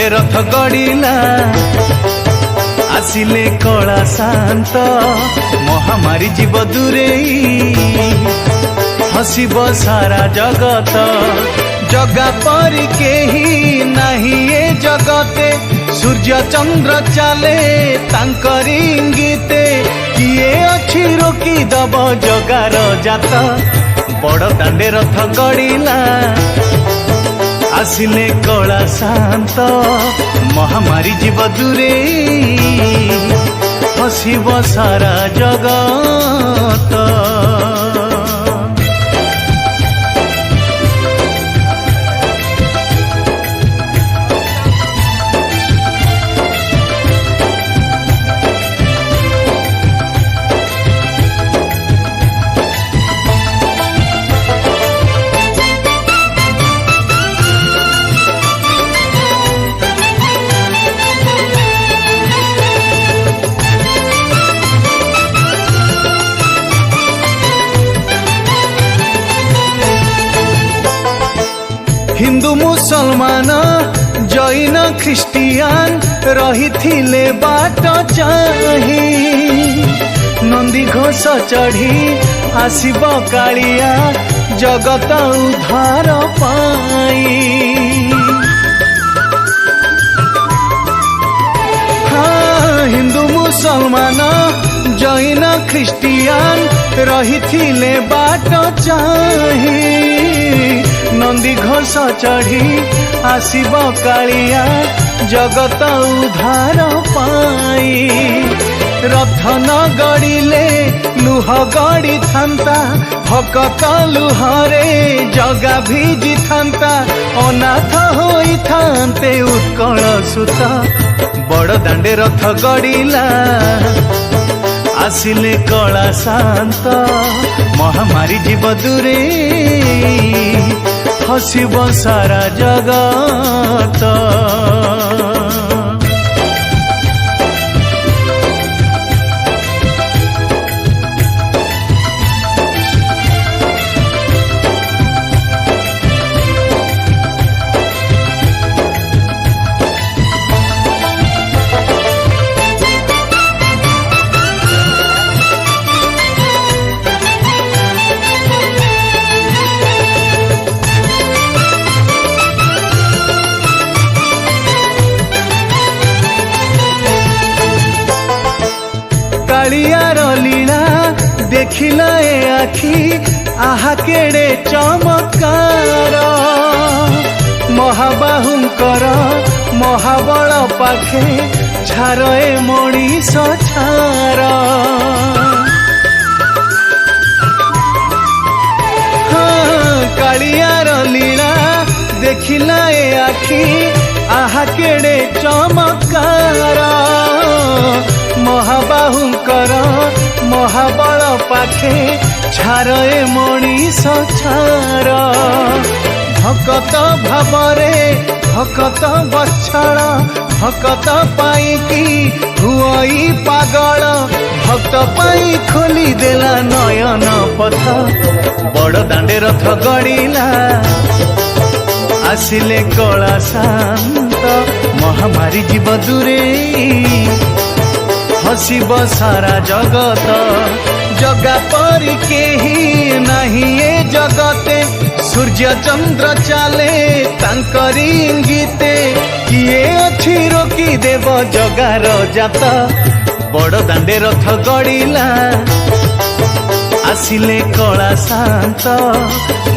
दांडे रथ गड़िला आसिले कला शांत महामारी जीव दूरेई हसिब सारा जगत जगा परी केही नाही ए जगते सूर्य चंद्र चले तांकरी इंगिते किए अच्छी रोकी दब जगार जात बड़ दांडे रथ गड़िला आसिले कला शांत महामारी जीव दूरेई हसिब सारा जगत। हिंदू मुसलमान जैन ख्रिस्टियान रही थिले बाट चाही नंदी घोष चढ़ी आसिब कालिया जगत उद्धार पाई। हाँ हिंदू मुसलमान जैन ख्रिस्टियान रही थिले बाट चाही नंदी घोष चढ़ी आसिब कालिया जगत उद्धार पाई। रथ न गड़िले लुह गड़ी थांता भकत लुहरे जगा भिजी थांता अनाथ होई थांते उत्कल सुत बड़ दांडे रथ गड़िला आसिले कला शांत महामारी जीव दूरेई हसिब सारा जगत। कालियार लीला देखिला ए आखी आहा केड़े चमत्कार महाबाहुंकर महाबल पाखे छार ए मणिष छार। हाँ कालियार लीला देखिला ए आखी आहा केड़े चमत्कार महाबाहुंकर महाबल पाखे छार ए मणिष छार। भकत भावरे भकत बच्छड़ भकत पाईकी हुई पागल भक्त पाई खोली देला नयन पथ बड़ दांडे रथ गड़िला आसिले कला शांत महामारी जीव दूरेई हसिब सारा जगत जगा परी केही नाही ए जगते सूर्य चंद्र चले तांकरी इंगिते किए अच्छी रोकी देव जगार जात बड़ दांडे रथ गड़िला आसिले कला शांत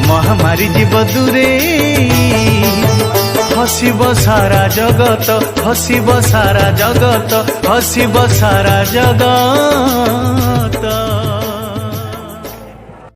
महामारी जीव दूरेई हसिब सारा जगत हसिब सारा जगत हसिब सारा जगत।